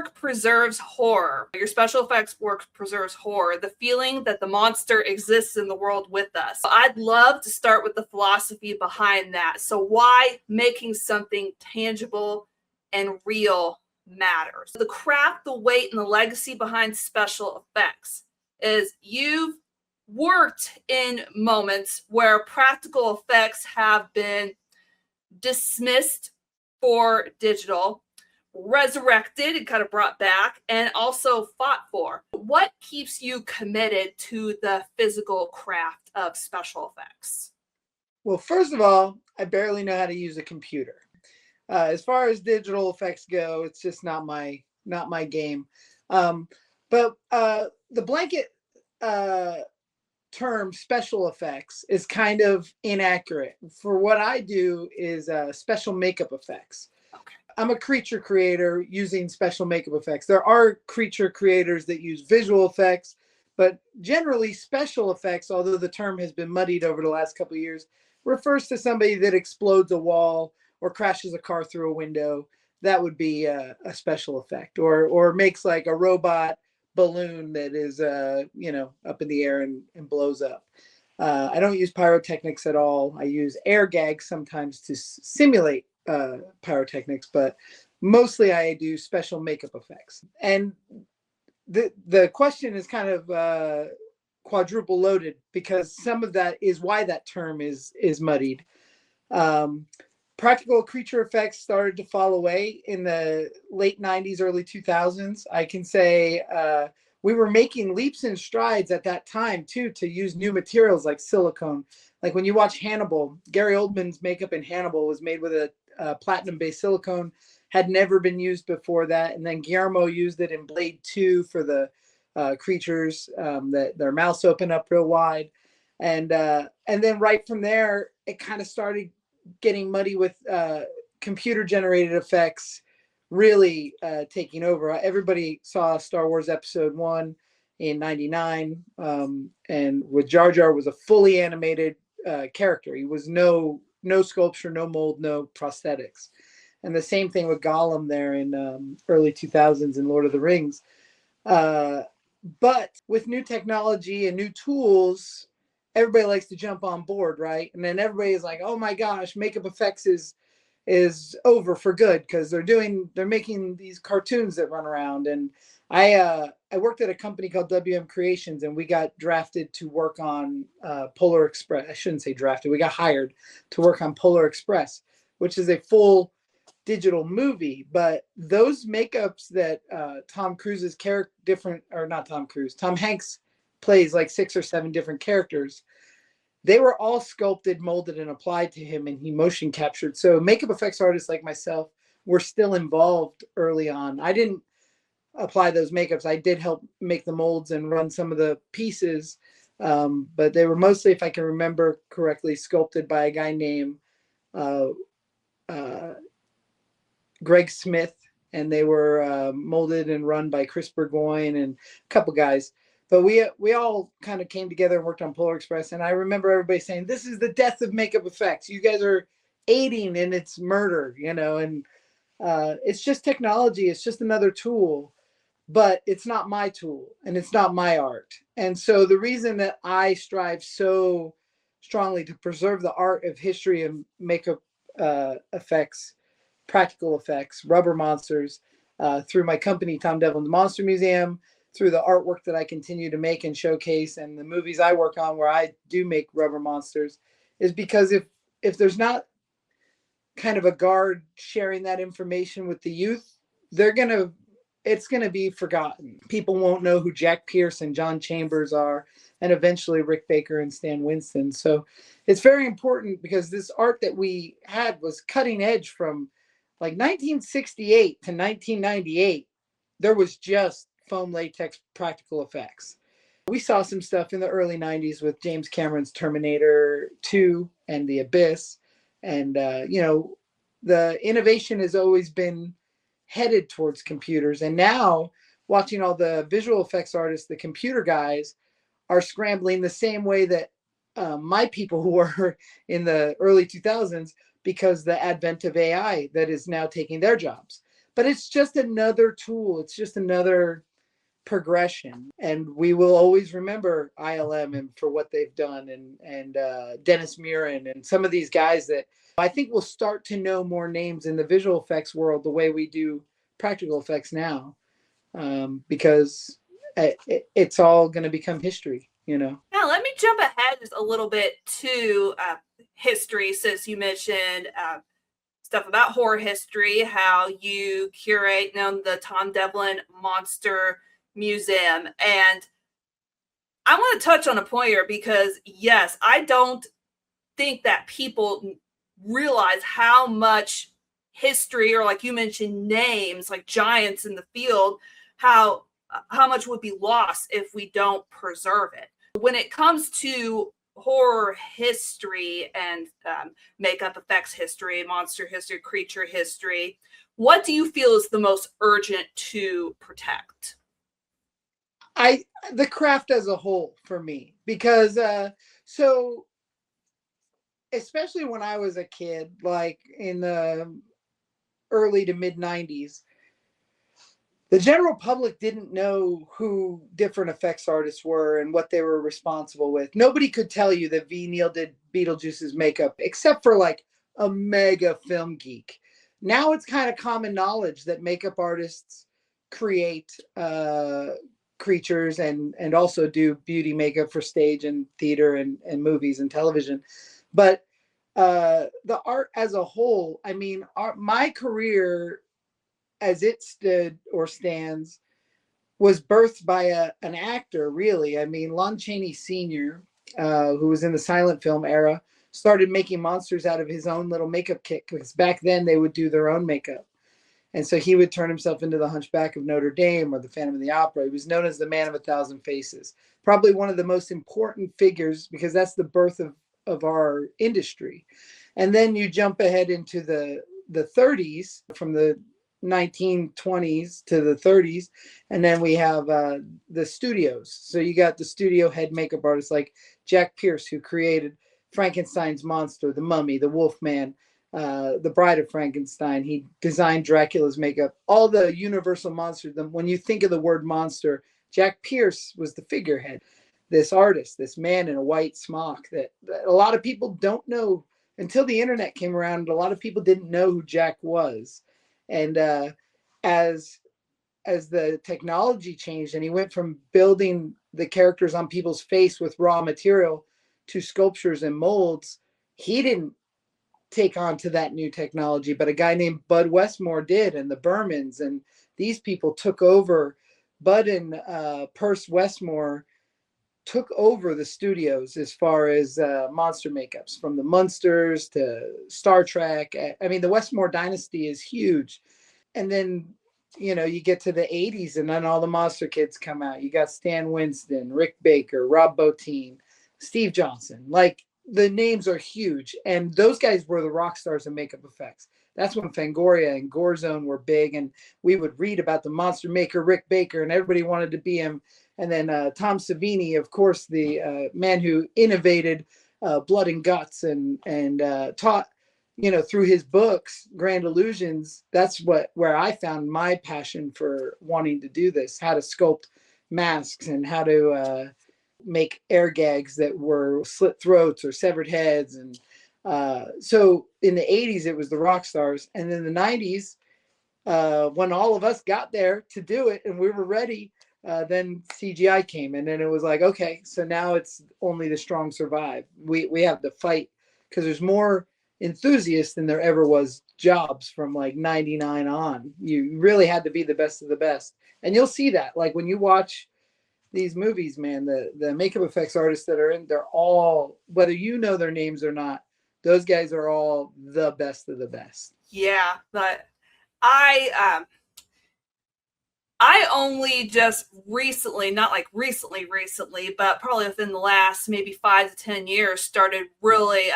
work preserves horror. Your special effects work preserves horror, the feeling that the monster exists in the world with us. I'd love to start with the philosophy behind that. So why making something tangible and real matters? The craft, the weight, and the legacy behind special effects is you've worked in moments where practical effects have been dismissed for digital, resurrected and kind of brought back, and also fought for. What keeps you committed to the physical craft of special effects? Well, first of all, I barely know how to use a computer. As far as digital effects go, it's just not my game. But the blanket term special effects is kind of inaccurate. For what I do is special makeup effects. Okay. I'm a creature creator using special makeup effects. There are creature creators that use visual effects, but generally special effects, although the term has been muddied over the last couple of years, refers to somebody that explodes a wall or crashes a car through a window. That would be a special effect, or makes like a robot balloon that is up in the air and blows up. I don't use pyrotechnics at all. I use air gags sometimes to simulate pyrotechnics, but mostly I do special makeup effects. And the question is kind of quadruple loaded, because some of that is why that term is muddied. Practical creature effects started to fall away in the late 90s, early 2000s. I can say we were making leaps and strides at that time, too, to use new materials like silicone. Like when you watch Hannibal, Gary Oldman's makeup in Hannibal was made with a platinum-based silicone, had never been used before that. And then Guillermo used it in Blade 2 for the creatures that their mouths open up real wide. And then right from there, it kind of started getting muddy with computer generated effects really taking over. Everybody saw Star Wars Episode 1 in 99, and with Jar Jar was a fully animated character. He was no sculpture, no mold, no prosthetics. And the same thing with Gollum there in early 2000s in Lord of the Rings. But with new technology and new tools, everybody likes to jump on board, right? And then everybody is like, oh my gosh, makeup effects is over for good, because they're making these cartoons that run around. And I worked at a company called WM Creations, and we got drafted to work on Polar Express. I shouldn't say drafted. We got hired to work on Polar Express, which is a full digital movie. But those makeups that Tom Hanks plays like 6 or 7 different characters, they were all sculpted, molded, and applied to him, and he motion captured. So makeup effects artists like myself were still involved early on. I didn't apply those makeups. I did help make the molds and run some of the pieces, but they were mostly, if I can remember correctly, sculpted by a guy named Greg Smith, and they were molded and run by Chris Burgoyne and a couple guys. But we all kind of came together and worked on Polar Express. And I remember everybody saying, this is the death of makeup effects. You guys are aiding in its murder, and it's just technology. It's just another tool, but it's not my tool and it's not my art. And so the reason that I strive so strongly to preserve the art of history and makeup effects, practical effects, rubber monsters, through my company, Tom Devlin's Monster Museum, through the artwork that I continue to make and showcase, and the movies I work on where I do make rubber monsters, is because if there's not kind of a guard sharing that information with the youth, it's gonna be forgotten. People won't know who Jack Pierce and John Chambers are, and eventually Rick Baker and Stan Winston. So it's very important, because this art that we had was cutting edge from like 1968 to 1998. There was just foam latex practical effects. We saw some stuff in the early 90s with James Cameron's Terminator 2 and The Abyss. And, the innovation has always been headed towards computers. And now, watching all the visual effects artists, the computer guys, are scrambling the same way that my people were in the early 2000s, because the advent of AI that is now taking their jobs. but it's just another tool. It's just another progression, and we will always remember ILM and for what they've done, and Dennis Murin and some of these guys that I think we'll start to know more names in the visual effects world the way we do practical effects now, because it's all going to become history, you know. Now, let me jump ahead just a little bit to history, since you mentioned stuff about horror history, how you curate, the Tom Devlin Monster Museum. And I want to touch on a point here because, yes, I don't think that people realize how much history, or like you mentioned, names like giants in the field, how much would be lost if we don't preserve it. When it comes to horror history and makeup effects history, monster history, creature history, what do you feel is the most urgent to protect? The craft as a whole for me, because so especially when I was a kid, like in the early to mid 90s, the general public didn't know who different effects artists were and what they were responsible with. Nobody could tell you that V. Neil did Beetlejuice's makeup, except for like a mega film geek. Now it's kind of common knowledge that makeup artists create creatures and also do beauty makeup for stage and theater and movies and television. But the art as a whole, I mean, my career as it stood or stands was birthed by an actor, really. I mean, Lon Chaney Sr., who was in the silent film era, started making monsters out of his own little makeup kit, because back then they would do their own makeup. And so he would turn himself into the Hunchback of Notre Dame or the Phantom of the Opera. He was known as the Man of a Thousand Faces, probably one of the most important figures, because that's the birth of our industry. And then you jump ahead into the 30s, from the 1920s to the 30s, and then we have the studios. So you got the studio head makeup artists like Jack Pierce, who created Frankenstein's monster, the Mummy, the Wolfman, the Bride of Frankenstein. He designed Dracula's makeup, all the universal monsters. When you think of the word monster, Jack Pierce was the figurehead, this artist, this man in a white smock that a lot of people don't know until the internet came around. A lot of people didn't know who Jack was. And as the technology changed, and he went from building the characters on people's face with raw material to sculptures and molds, he didn't take on to that new technology, but a guy named Bud Westmore did, and the Bermans, and these people took over. Bud and Perce Westmore took over the studios as far as monster makeups, from the Munsters to Star Trek. I mean, the Westmore dynasty is huge. And then, you get to the 80s, and then all the monster kids come out. You got Stan Winston, Rick Baker, Rob Bottin, Steve Johnson. Like, the names are huge. And those guys were the rock stars of makeup effects. That's when Fangoria and Gorezone were big. And we would read about the monster maker, Rick Baker, and everybody wanted to be him. And then Tom Savini, of course, the man who innovated Blood and Guts and taught, through his books, Grand Illusions. That's where I found my passion for wanting to do this, how to sculpt masks and how to make air gags that were slit throats or severed heads. And so in the 80s, it was the rock stars. And in the 90s, when all of us got there to do it and we were ready, then CGI came, and then it was like, okay, so now it's only the strong survive. We have to fight, because there's more enthusiasts than there ever was jobs from like 99 on. You really had to be the best of the best. And you'll see that, like, when you watch these movies, man, the makeup effects artists that are in, they're all, whether you know their names or not, those guys are all the best of the best. Yeah, but I only just recently, not like recently, but probably within the last maybe 5 to 10 years, started really,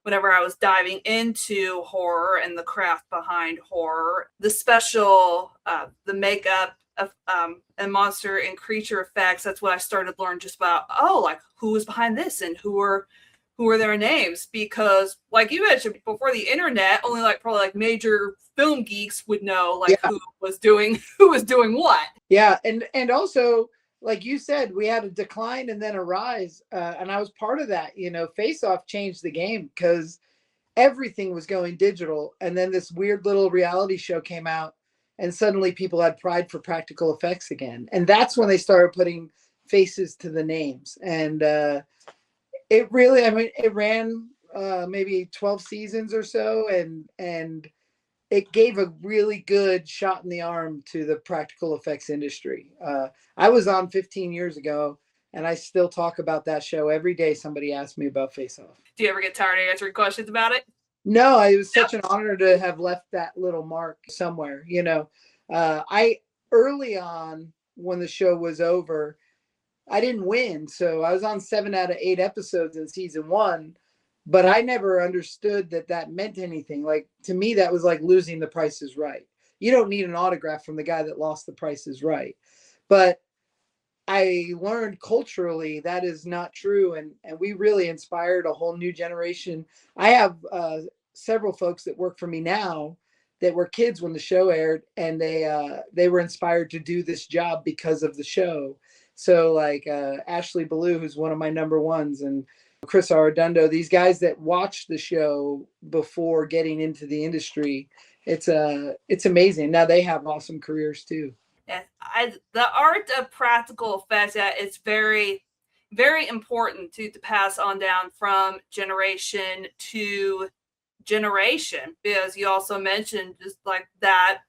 whenever I was diving into horror and the craft behind horror, the special, the makeup of, and monster and creature effects. That's what I started to learn just about, like, who was behind this and who were their names. Because like you mentioned, before the internet, only like probably like major film geeks would know like Yeah. who was doing what. Yeah, and also, like you said, we had a decline and then a rise, and I was part of that. Face Off changed the game because everything was going digital, and then this weird little reality show came out, and suddenly people had pride for practical effects again, and that's when they started putting faces to the names, and it really, I mean, it ran maybe 12 seasons or so, and it gave a really good shot in the arm to the practical effects industry. I was on 15 years ago, and I still talk about that show every day. Somebody asks me about Face Off. Do you ever get tired of answering questions about it? No, it was such an honor to have left that little mark somewhere. I early on when the show was over, I didn't win, so I was on 7 out of 8 episodes in season 1. But I never understood that meant anything. Like, to me, that was like losing The Price is Right. You don't need an autograph from the guy that lost The Price is Right. But I learned culturally that is not true. And we really inspired a whole new generation. I have several folks that work for me now that were kids when the show aired, and they were inspired to do this job because of the show. So like Ashley Ballou, who's one of my number ones, and Chris Arredondo, these guys that watched the show before getting into the industry, it's amazing. Now they have awesome careers too. Yeah, the art of practical effects, yeah, it's very, very important to pass on down from generation to generation, because you also mentioned just like that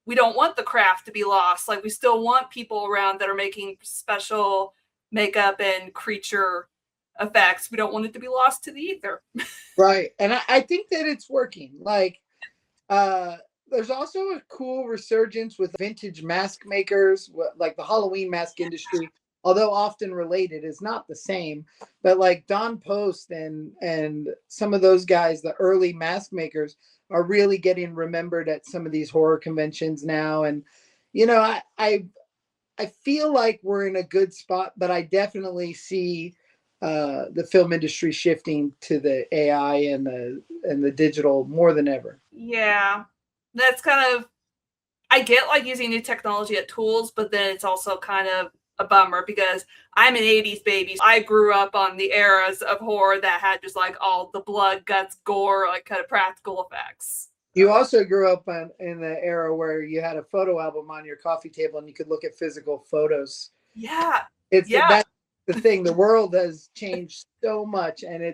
we don't want the craft to be lost. Like, we still want people around that are making special makeup and creature effects. We don't want it to be lost to the ether. Right. And I think that it's working. Like, there's also a cool resurgence with vintage mask makers, like the Halloween mask industry, although often related, is not the same. But like Don Post and some of those guys, the early mask makers, are really getting remembered at some of these horror conventions now. And I feel like we're in a good spot, but I definitely see the film industry shifting to the AI and the digital more than ever. Yeah, that's kind of, I get like using new technology at tools, but then it's also kind of a bummer because I'm an 80s baby. I grew up on the eras of horror that had just like all the blood, guts, gore, like kind of practical effects. You also grew up in the era where you had a photo album on your coffee table and you could look at physical photos. Yeah. That's the thing. The world has changed so much, and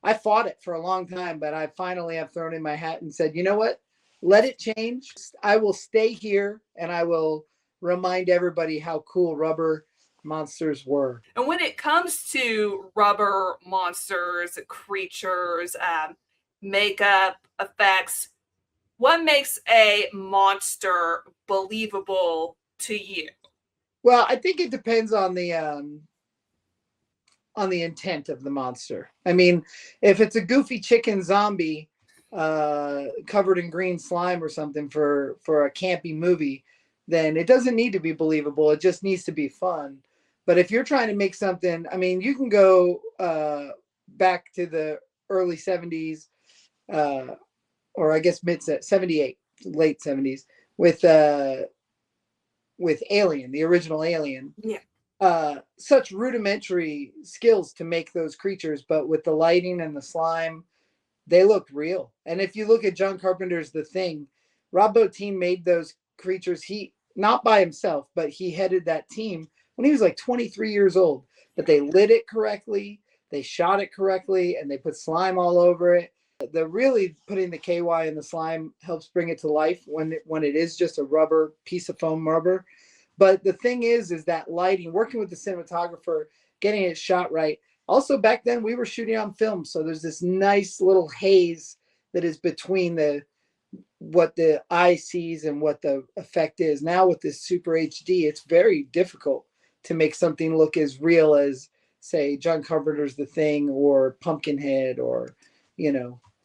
I fought it for a long time, but I finally have thrown in my hat and said, you know what? Let it change. I will stay here, and I will remind everybody how cool rubber monsters were. And when it comes to rubber monsters, creatures, makeup effects, what makes a monster believable to you? Well, I think it depends on the intent of the monster. I mean, if it's a goofy chicken zombie covered in green slime or something for a campy movie, then it doesn't need to be believable. It just needs to be fun. But if you're trying to make something, I mean, you can go back to the early 70s, or I guess mid 78, late 70s with Alien, the original Alien. Yeah. Such rudimentary skills to make those creatures, but with the lighting and the slime, they looked real. And if you look at John Carpenter's The Thing, Rob Bottin made those creatures, he not by himself, but he headed that team when he was like 23 years old. But they lit it correctly, they shot it correctly, and they put slime all over it. The really putting the KY in the slime helps bring it to life when it is just a rubber piece of foam rubber. But the thing is that lighting, working with the cinematographer, getting it shot right. Also, back then we were shooting on film, so there's this nice little haze that is between what the eye sees and what the effect is. Now with this Super HD, it's very difficult to make something look as real as, say, John Carpenter's The Thing or Pumpkinhead or,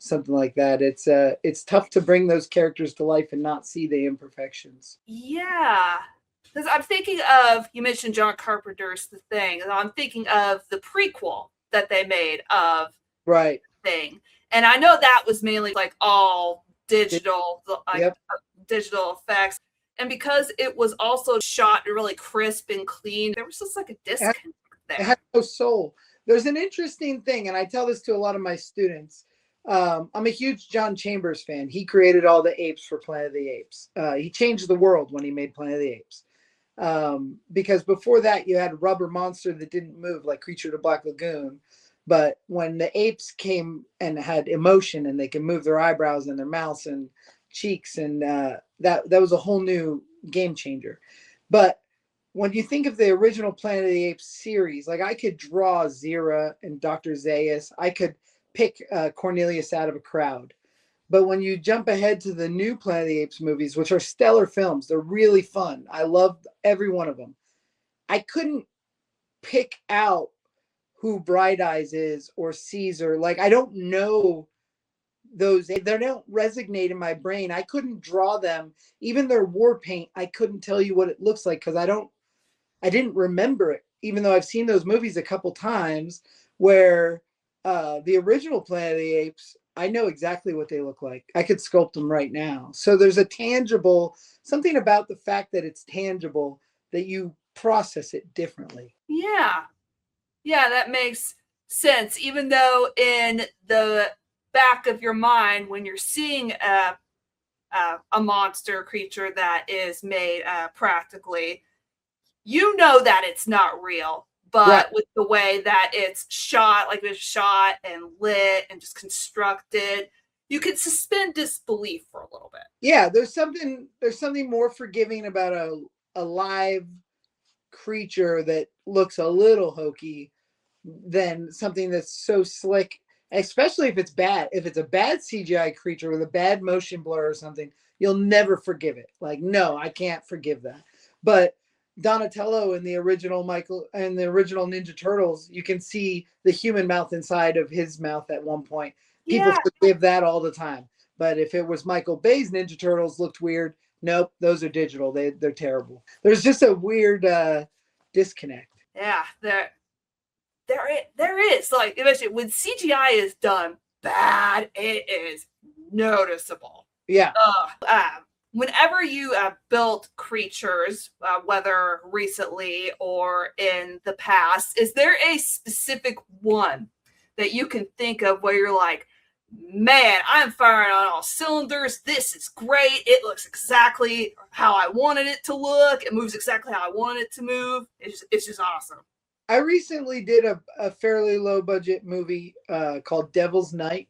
something like that. It's tough to bring those characters to life and not see the imperfections. Yeah. Because I'm thinking of, you mentioned John Carpenter's The Thing, and I'm thinking of the prequel that they made of Right. The Thing. And I know that was mainly like all digital, like Yep. digital effects. And because it was also shot really crisp and clean, there was just like a disconnect It has there. no soul. There's an interesting thing, and I tell this to a lot of my students. I'm a huge John Chambers fan. He created all the apes for Planet of the Apes. He changed the world when he made Planet of the Apes. Because before that, you had rubber monster that didn't move like Creature of the Black Lagoon. But when the apes came and had emotion and they can move their eyebrows and their mouths and cheeks, and that was a whole new game changer. But when you think of the original Planet of the Apes series, like I could draw Zira and Dr. Zaius, I could pick Cornelius out of a crowd. But when you jump ahead to the new Planet of the Apes movies, which are stellar films, they're really fun. I loved every one of them. I couldn't pick out who Bright Eyes is or Caesar. Like I don't know those. They don't resonate in my brain. I couldn't draw them. Even their war paint, I couldn't tell you what it looks like because I didn't remember it, even though I've seen those movies a couple times where the original Planet of the Apes, I know exactly what they look like. I could sculpt them right now. So there's a tangible, something about the fact that it's tangible that you process it differently. Yeah. Yeah, that makes sense. Even though in the back of your mind, when you're seeing a monster creature that is made practically, you know that it's not real. Right. But with the way that it's shot, like it's shot and lit and just constructed, you can suspend disbelief for a little bit. Yeah, there's something more forgiving about a live creature that looks a little hokey than something that's so slick, especially if it's bad. If it's a bad CGI creature with a bad motion blur or something, you'll never forgive it. Like, no, I can't forgive that. But Donatello in the original Michael and the original Ninja Turtles, you can see the human mouth inside of his mouth at one point. People Yeah. forgive that all the time. But if it was Michael Bay's Ninja Turtles looked weird, nope, those are digital. They're terrible. There's just a weird disconnect. Yeah, there is, like, especially when CGI is done bad, it is noticeable. Yeah. Whenever you built creatures, whether recently or in the past, is there a specific one that you can think of where you're like, man, I'm firing on all cylinders. This is great. It looks exactly how I wanted it to look. It moves exactly how I wanted it to move. It's just awesome. I recently did a fairly low budget movie called Devil's Night.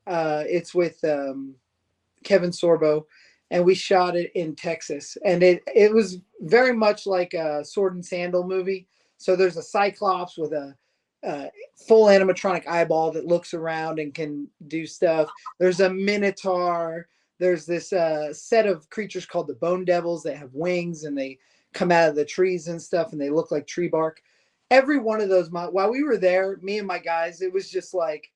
It's with Kevin Sorbo, and we shot it in Texas. And it was very much like a sword and sandal movie. So there's a cyclops with a full animatronic eyeball that looks around and can do stuff. There's a minotaur. There's this set of creatures called the Bone Devils that have wings and they come out of the trees and stuff, and they look like tree bark. Every one of those, while we were there, me and my guys, it was just like,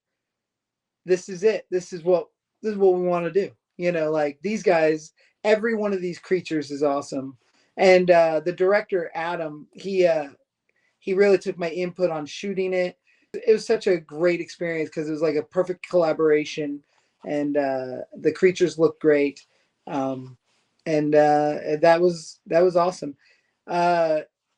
this is it. This is what we want to do. Like these guys, every one of these creatures is awesome. And the director Adam, he really took my input on shooting it. It was such a great experience because it was like a perfect collaboration, and the creatures looked great, and that was awesome.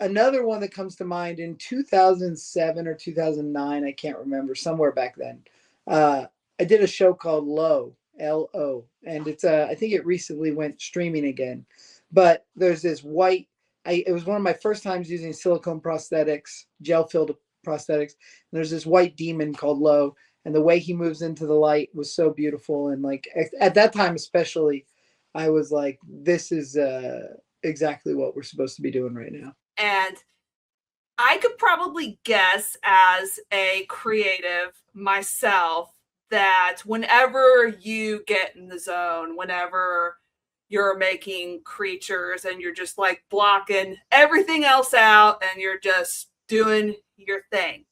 Another one that comes to mind in 2007 or 2009, I can't remember, somewhere back then. I did a show called Lo, and it's I think it recently went streaming again. But there's this white. It was one of my first times using silicone prosthetics, gel filled prosthetics. And there's this white demon called Lo, and the way he moves into the light was so beautiful. And like at that time, especially, I was like, this is exactly what we're supposed to be doing right now. And I could probably guess as a creative myself that whenever you get in the zone, whenever you're making creatures and you're just like blocking everything else out and you're just doing your thing,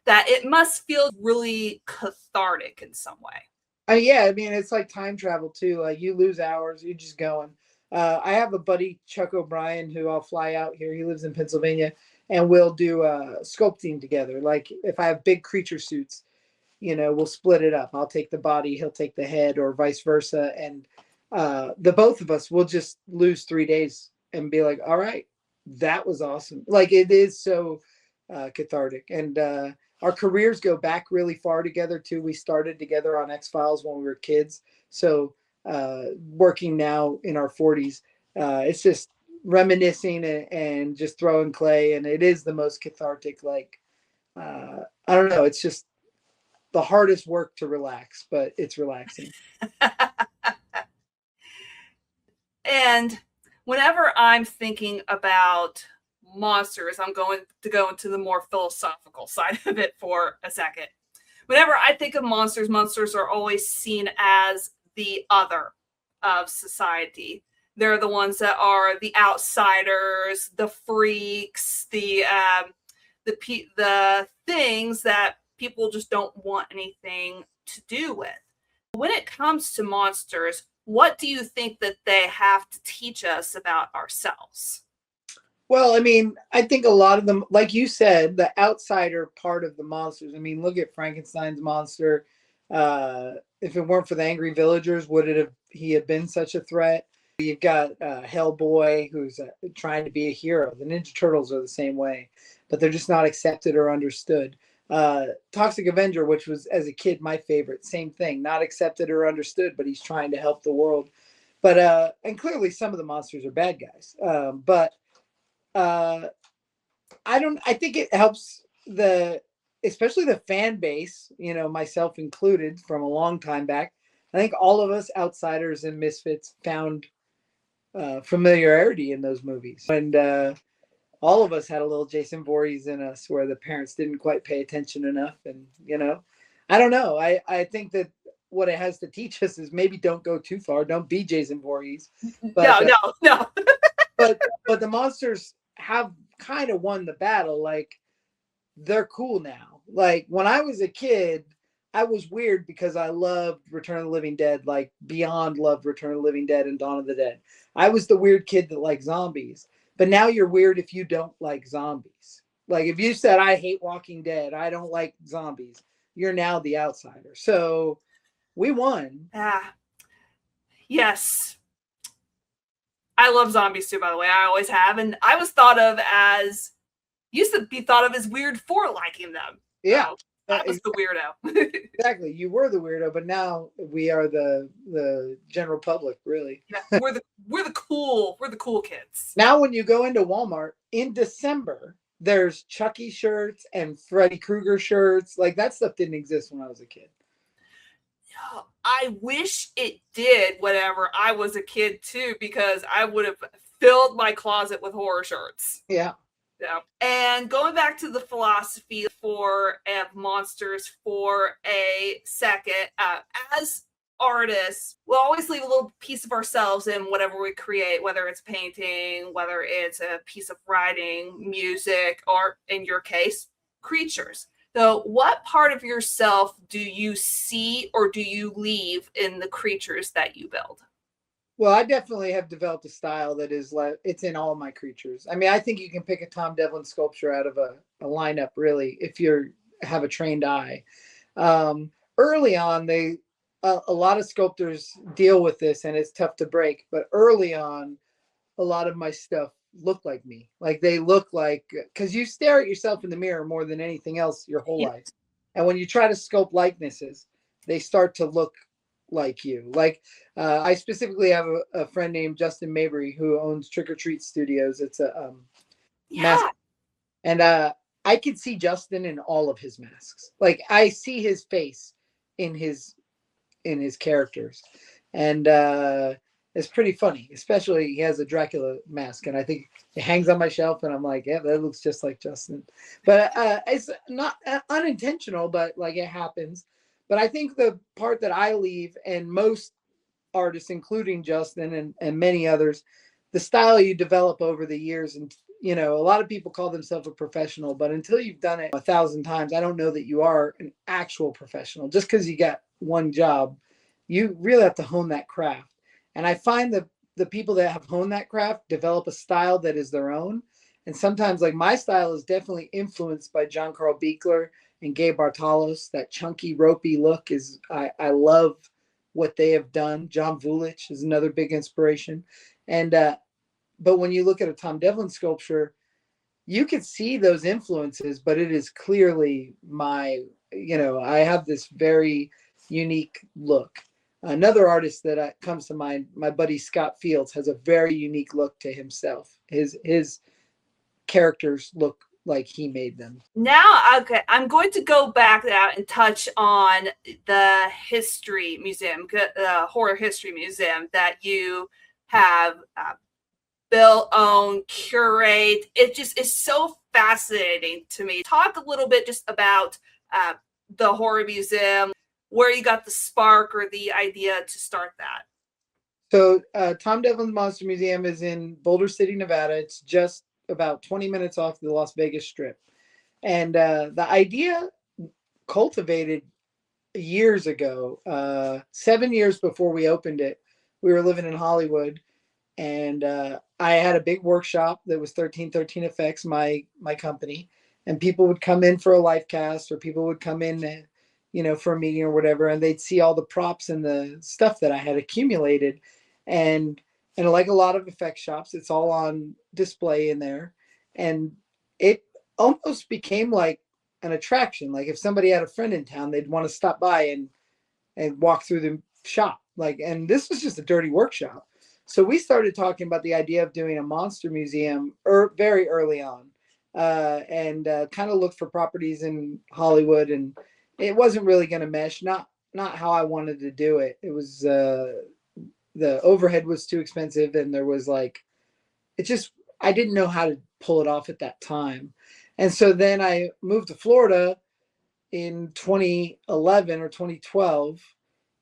that it must feel really cathartic in some way. Yeah, I mean, it's like time travel too. Like you lose hours, you're just going. I have a buddy, Chuck O'Brien, who I'll fly out here. He lives in Pennsylvania, and we'll do sculpting together. Like if I have big creature suits, we'll split it up. I'll take the body, he'll take the head, or vice versa. And the both of us will just lose 3 days and be like, all right, that was awesome. Like, it is so cathartic. And our careers go back really far together too. We started together on X-Files when we were kids. So working now in our 40s, it's just reminiscing and just throwing clay. And it is the most cathartic, like, I don't know. It's just the hardest work to relax, but it's relaxing. And whenever I'm thinking about monsters, I'm going to go into the more philosophical side of it for a second. Whenever I think of monsters, monsters are always seen as the other of society. They're the ones that are the outsiders, the freaks, the things that people just don't want anything to do with. When it comes to monsters, what do you think that they have to teach us about ourselves? Well, I mean, I think a lot of them, like you said, the outsider part of the monsters. I mean, look at Frankenstein's monster. If it weren't for the angry villagers, would he have been such a threat? You've got Hellboy, who's trying to be a hero. The Ninja Turtles are the same way, but they're just not accepted or understood. Toxic Avenger, which was as a kid my favorite, same thing, not accepted or understood, but he's trying to help the world. But and clearly some of the monsters are bad guys. But I think it helps especially the fan base, myself included, from a long time back. I think all of us outsiders and misfits found familiarity in those movies. And all of us had a little Jason Voorhees in us where the parents didn't quite pay attention enough. And, I don't know. I think that what it has to teach us is maybe don't go too far. Don't be Jason Voorhees. But, No. but the monsters have kind of won the battle. Like, they're cool now. Like, when I was a kid, I was weird because I loved Return of the Living Dead, like beyond loved Return of the Living Dead and Dawn of the Dead. I was the weird kid that liked zombies. But now you're weird if you don't like zombies. Like, if you said, I hate Walking Dead, I don't like zombies, you're now the outsider. So we won. Yes. I love zombies too, by the way. I always have. And I was used to be thought of as weird for liking them. Yeah. So I was the weirdo. Exactly. You were the weirdo, but now we are the general public, really. Yeah, we're the cool kids. Now when you go into Walmart in December, there's Chucky shirts and Freddy Krueger shirts. Like, that stuff didn't exist when I was a kid. I wish it did whenever I was a kid too, because I would have filled my closet with horror shirts. Yeah. Yeah. And going back to the philosophy of monsters for a second, as artists, we'll always leave a little piece of ourselves in whatever we create, whether it's painting, whether it's a piece of writing, music, or in your case, creatures. So what part of yourself do you see or do you leave in the creatures that you build? Well, I definitely have developed a style that is like, it's in all my creatures. I mean, I think you can pick a Tom Devlin sculpture out of a lineup, really, if you have a trained eye. Early on, a lot of sculptors deal with this, and it's tough to break. But early on, a lot of my stuff look like me. Like, they look like, because you stare at yourself in the mirror more than anything else your whole life. And when you try to sculpt likenesses, they start to look like you. Like, I specifically have a friend named Justin Mabry who owns Trick or Treat Studios. It's a mask, and I could see Justin in all of his masks. Like, I see his face in his characters, and it's pretty funny. Especially, he has a Dracula mask, and I think it hangs on my shelf, and I'm like, yeah, that looks just like Justin. But it's not unintentional, but like, it happens. But I think the part that I leave, and most artists, including Justin and many others, the style you develop over the years. And, a lot of people call themselves a professional, but until you've done it 1,000 times, I don't know that you are an actual professional. Just because you got one job, you really have to hone that craft. And I find that the people that have honed that craft develop a style that is their own. And sometimes, like, my style is definitely influenced by John Carl Buechler and Gabe Bartalos. That chunky, ropey look is, I love what they have done. John Vulich is another big inspiration. And, but when you look at a Tom Devlin sculpture, you can see those influences, but it is clearly my, I have this very unique look. Another artist that comes to mind, my buddy Scott Fields, has a very unique look to himself. His characters look like he made them. Now, okay, I'm going to go back out and touch on the history museum, the horror history museum that you have built, own, curate. It just is so fascinating to me. Talk a little bit just about the horror museum, where you got the spark or the idea to start that. So Tom Devlin's Monster Museum is in Boulder City, Nevada. It's just about 20 minutes off the Las Vegas Strip. And the idea cultivated years ago, 7 years before we opened it. We were living in Hollywood, and I had a big workshop that was 1313 Effects, my company, and people would come in for a live cast, or people would come in, for a meeting or whatever, and they'd see all the props and the stuff that I had accumulated. And like a lot of effect shops, it's all on display in there. And it almost became like an attraction. Like if somebody had a friend in town, they'd want to stop by and walk through the shop. And this was just a dirty workshop. So we started talking about the idea of doing a monster museum very early on, and kind of looked for properties in Hollywood, and it wasn't really going to mesh. Not how I wanted to do it. It was the overhead was too expensive, and there was I didn't know how to pull it off at that time. And so then I moved to Florida in 2011 or 2012,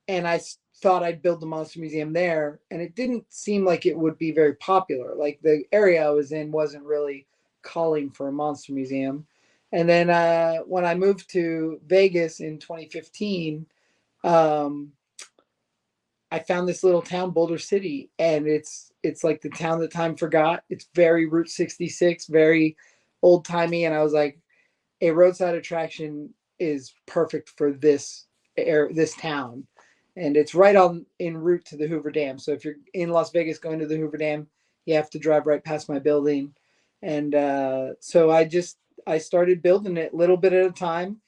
and I thought I'd build the Monster Museum there, and it didn't seem like it would be very popular. Like the area I was in wasn't really calling for a Monster Museum. And then when I moved to Vegas in 2015, I found this little town, Boulder City, and it's like the town that time forgot. It's very Route 66, very old timey, and I was like, a roadside attraction is perfect for this town, and it's right on en route to the Hoover Dam. So if you're in Las Vegas going to the Hoover Dam, you have to drive right past my building, and so I started building it a little bit at a time.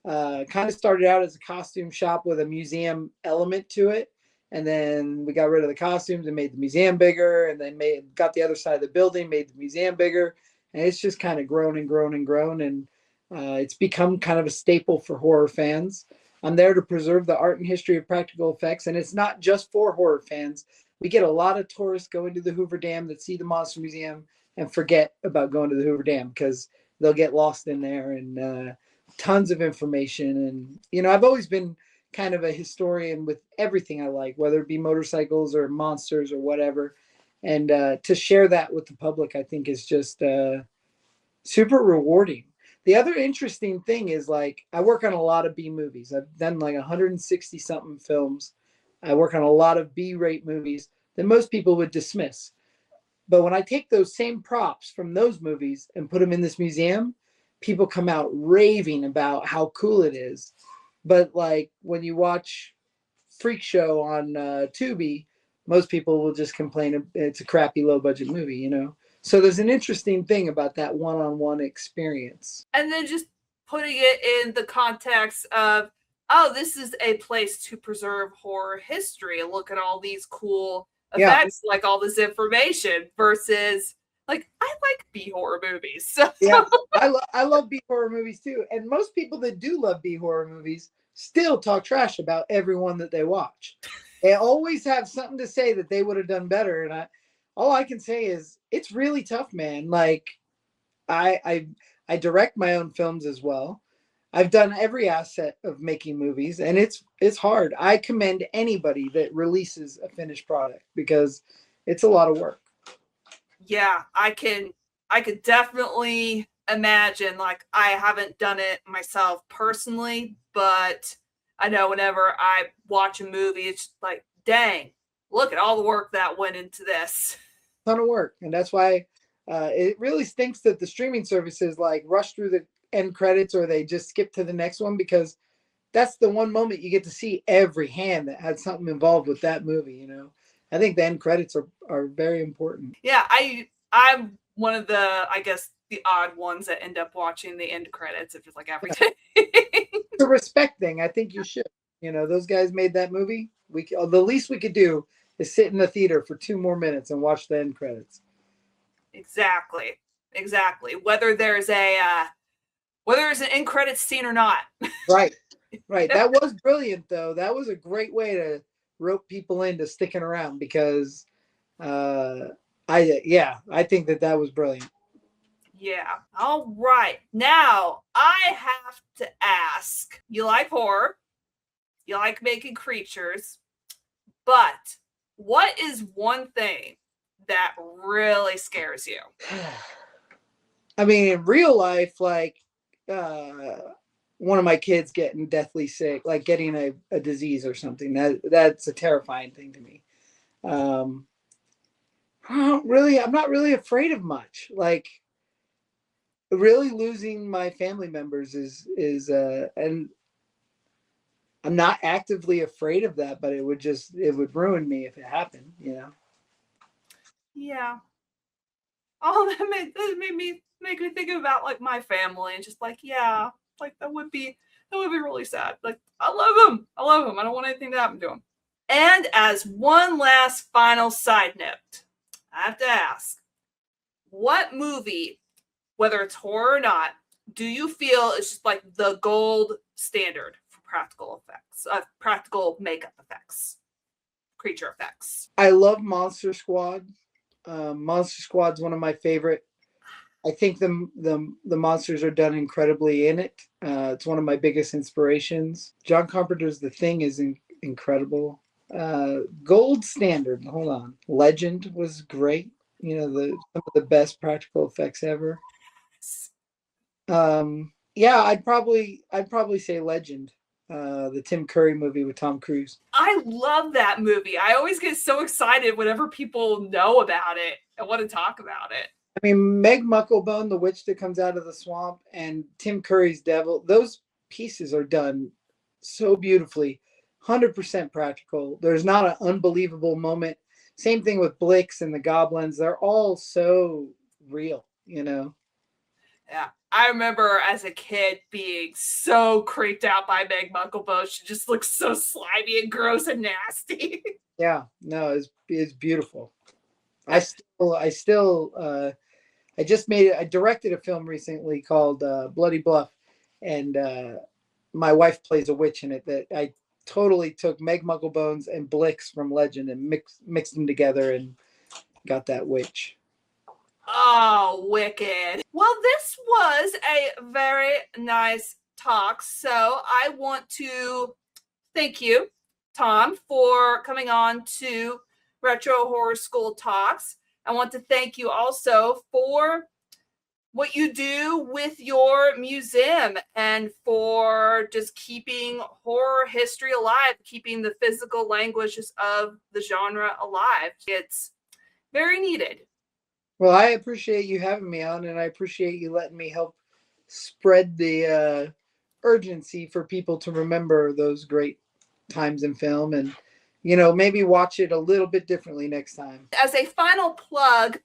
Kind of started out as a costume shop with a museum element to it. And then we got rid of the costumes and made the museum bigger, and then got the other side of the building, made the museum bigger. And it's just kind of grown and grown and grown. And it's become kind of a staple for horror fans. I'm there to preserve the art and history of practical effects. And it's not just for horror fans. We get a lot of tourists going to the Hoover Dam that see the Monster Museum and forget about going to the Hoover Dam because they'll get lost in there, and tons of information. And, I've always been kind of a historian with everything I like, whether it be motorcycles or monsters or whatever. And to share that with the public, I think is just super rewarding. The other interesting thing is I work on a lot of B movies. I've done 160 something films. I work on a lot of B-rate movies that most people would dismiss. But when I take those same props from those movies and put them in this museum, people come out raving about how cool it is. But when you watch Freak Show on Tubi, most people will just complain it's a crappy low budget movie, So there's an interesting thing about that one-on-one experience. And then just putting it in the context of, oh, this is a place to preserve horror history. Look at all these cool effects, all this information, versus I like B horror movies. So. Yeah, I love B horror movies too. And most people that do love B horror movies still talk trash about everyone that they watch. They always have something to say that they would have done better. And all I can say is it's really tough, man. I direct my own films as well. I've done every asset of making movies, and it's hard. I commend anybody that releases a finished product because it's a lot of work. Yeah, I could definitely imagine. I haven't done it myself personally, but I know whenever I watch a movie, it's dang, look at all the work that went into this. Ton of work. And that's why It really stinks that the streaming services like rush through the end credits or they just skip to the next one, because that's the one moment you get to see every hand that had something involved with that movie. I think the end credits are very important. Yeah, I'm one of the, I guess, the odd ones that end up watching the end credits of just like everything. It's a respect thing. I think you should. Those guys made that movie. The least we could do is sit in the theater for 2 more minutes and watch the end credits. Exactly. Whether there's an end credits scene or not. Right. That was brilliant, though. That was a great way to rope people into sticking around, because I think that was brilliant. Yeah. All right. Now I have to ask, you like horror, you like making creatures, but what is one thing that really scares you? I mean, in real life, like one of my kids getting deathly sick, like getting a disease or something, that's a terrifying thing to me. I'm not really afraid of much. Like, really losing my family members is and I'm not actively afraid of that, but it would ruin me if it happened. Yeah. Oh, that made me think about like my family and just like, yeah, like that would be really sad. Like I love him. I don't want anything to happen to him. And as one last final side note, I have to ask, what movie, whether it's horror or not, do you feel is just like the gold standard for practical effects, practical makeup effects, creature effects? I love Monster Squad. Monster Squad's one of my favorite. I think the monsters are done incredibly in it. It's one of my biggest inspirations. John Carpenter's The Thing is incredible. Gold standard. Hold on. Legend was great. Some of the best practical effects ever. Yeah, I'd probably say Legend. The Tim Curry movie with Tom Cruise. I love that movie. I always get so excited whenever people know about it and want to talk about it. I mean, Meg Mucklebone, the witch that comes out of the swamp, and Tim Curry's devil, those pieces are done so beautifully. 100% practical. There's not an unbelievable moment. Same thing with Blix and the goblins. They're all so real. Yeah. I remember as a kid being so creeped out by Meg Mucklebone. She just looks so slimy and gross and nasty. Yeah, no, it's beautiful. I directed a film recently called Bloody Bluff, and my wife plays a witch in it that I totally took Meg Mugglebones and Blix from Legend and mixed them together and got that witch. Oh, wicked. Well, this was a very nice talk. So I want to thank you, Tom, for coming on to Retro Horror School Talks. I want to thank you also for what you do with your museum and for just keeping horror history alive, keeping the physical languages of the genre alive. It's very needed. Well, I appreciate you having me on, and I appreciate you letting me help spread the urgency for people to remember those great times in film and, maybe watch it a little bit differently next time. As a final plug,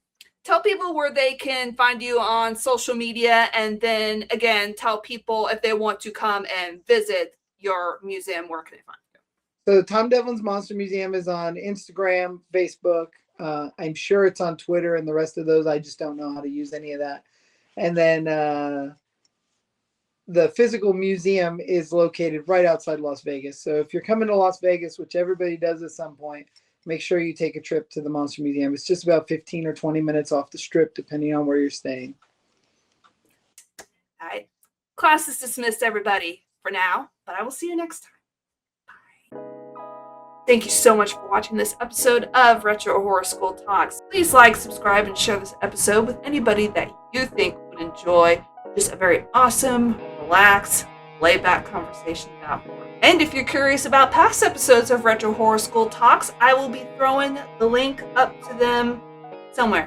tell people where they can find you on social media, and then again, tell people if they want to come and visit your museum, where can they find you? So Tom Devlin's Monster Museum is on Instagram, Facebook. I'm sure it's on Twitter and the rest of those. I just don't know how to use any of that. And then the physical museum is located right outside Las Vegas. So if you're coming to Las Vegas, which everybody does at some point, make sure you take a trip to the Monster Museum. It's just about 15 or 20 minutes off the strip, depending on where you're staying. All right. Class is dismissed, everybody, for now, but I will see you next time. Bye. Thank you so much for watching this episode of Retro Horror School Talks. Please like, subscribe, and share this episode with anybody that you think would enjoy just a very awesome, relaxed, laid-back conversation about horror. And if you're curious about past episodes of Retro Horror School Talks, I will be throwing the link up to them somewhere.